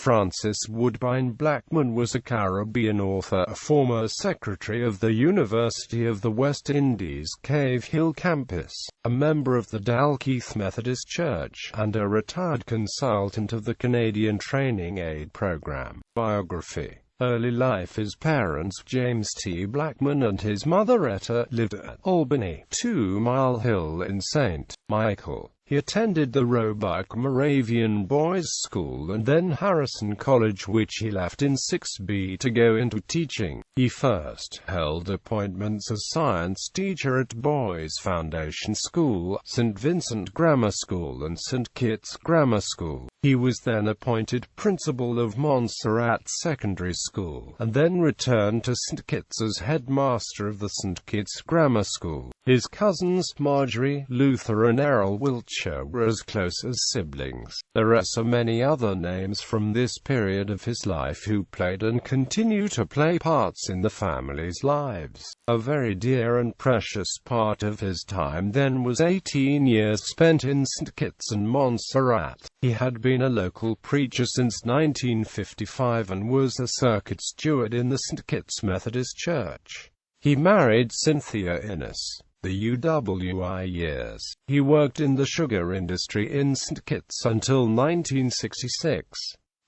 Francis Woodbine Blackman was a Caribbean author, a former secretary of the University of the West Indies Cave Hill campus, a member of the Dalkeith Methodist Church, and a retired consultant of the Canadian Training Aid Program. Biography. Early life. His parents, James T. Blackman and his mother Etta, lived at Albany, 2 Mile Hill in St. Michael. He attended the Roebuck Moravian Boys' School and then Harrison College, which he left in 6B to go into teaching. He first held appointments as science teacher at Boys Foundation School, St. Vincent Grammar School and St. Kitts Grammar School. He was then appointed principal of Montserrat Secondary School, and then returned to St. Kitts as headmaster of the St. Kitts Grammar School. His cousins, Marjorie, Luther and Errol Wiltshire, were as close as siblings. There are so many other names from this period of his life who played and continue to play parts in the family's lives. A very dear and precious part of his time then was 18 years spent in St. Kitts and Montserrat. He had been a local preacher since 1955 and was a circuit steward in the St. Kitts Methodist Church. He married Cynthia Innes. The UWI years. He worked in the sugar industry in St. Kitts until 1966.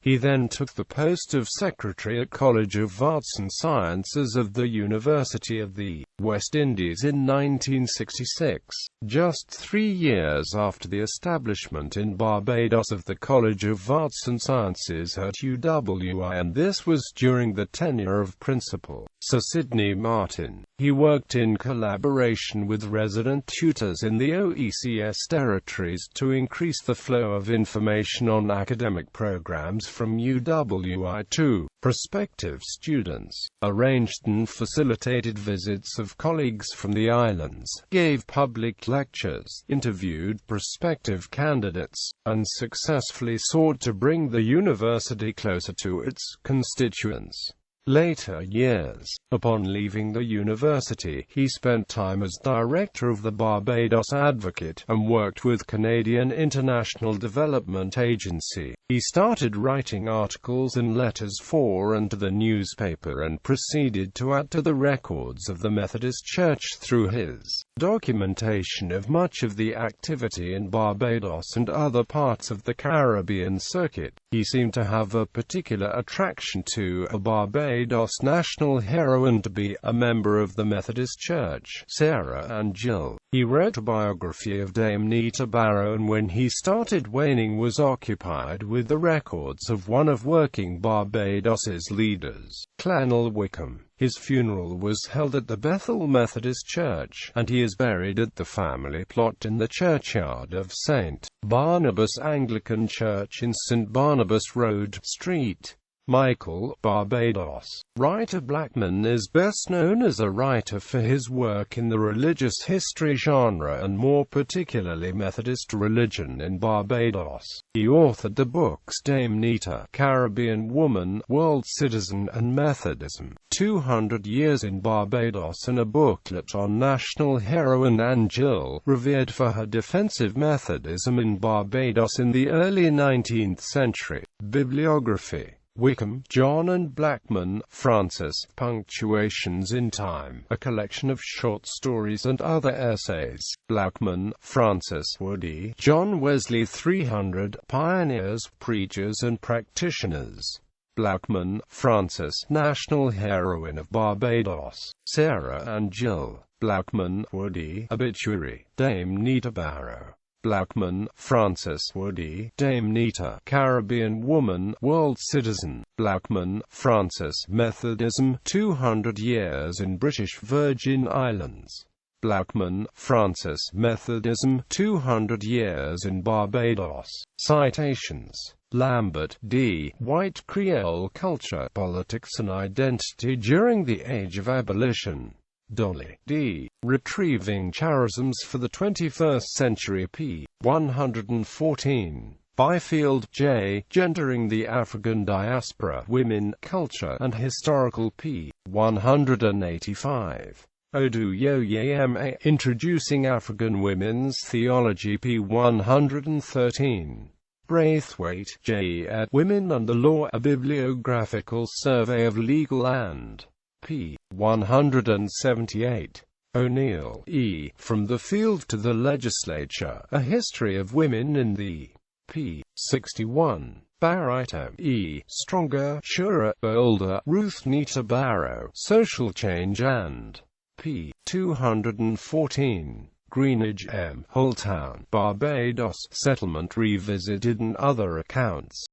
He then took the post of secretary at College of Arts and Sciences of the University of the West Indies in 1966, just 3 years after the establishment in Barbados of the College of Arts and Sciences at UWI, and this was during the tenure of Principal Sir Sidney Martin. He worked in collaboration with resident tutors in the OECS territories to increase the flow of information on academic programs from UWI to prospective students, arranged and facilitated visits of colleagues from the islands, gave public lectures, interviewed prospective candidates, and successfully sought to bring the university closer to its constituents. Later years. Upon leaving the university, he spent time as director of the Barbados Advocate, and worked with Canadian International Development Agency. He started writing articles and letters for and to the newspaper and proceeded to add to the records of the Methodist Church through his documentation of much of the activity in Barbados and other parts of the Caribbean circuit. He seemed to have a particular attraction to a Barbados national hero and to be a member of the Methodist Church, Sarah and Jill. He wrote a biography of Dame Nita Barrow, and when he started waning was occupied with the records of one of working Barbados's leaders, Clanel Wickham. His funeral was held at the Bethel Methodist Church, and he is buried at the family plot in the churchyard of St. Barnabas Anglican Church in St. Barnabas Road, St. Michael, Barbados. Writer Blackman is best known as a writer for his work in the religious history genre and more particularly Methodist religion in Barbados. He authored the books Dame Nita, Caribbean Woman, World Citizen and Methodism, 200 Years in Barbados, and a booklet on national heroine Anne Gill, revered for her defensive Methodism in Barbados in the early 19th century. Bibliography. Wickham, John and Blackman, Francis, Punctuations in Time, a collection of short stories and other essays. Blackman, Francis, Woodie, John Wesley 300, Pioneers, Preachers and Practitioners. Blackman, Francis, National Heroine of Barbados, Sarah and Jill. Blackman, Woodie, Obituary, Dame Nita Barrow. Blackman, Francis, Woodie, Dame Nita, Caribbean Woman, World Citizen. Blackman, Francis, Methodism, 200 Years in British Virgin Islands. Blackman, Francis, Methodism, 200 Years in Barbados. Citations. Lambert, D. White Creole Culture, Politics and Identity During the Age of Abolition. Dolly, D. Retrieving Charisms for the 21st Century, p. 114. Byfield, J. Gendering the African Diaspora, Women, Culture and Historical, p. 185. Oduyoyema, Introducing African Women's Theology, p. 113. Braithwaite, J. ed. Women and the Law, A Bibliographical Survey of Legal and p. 178. O'Neill, E. From the Field to the Legislature, A History of Women in the p. 61. Barrett, E. Stronger, Surer, Bolder, Ruth Nita Barrow, Social Change and p. 214. Greenidge, M. Holtown, Barbados, Settlement Revisited and Other Accounts.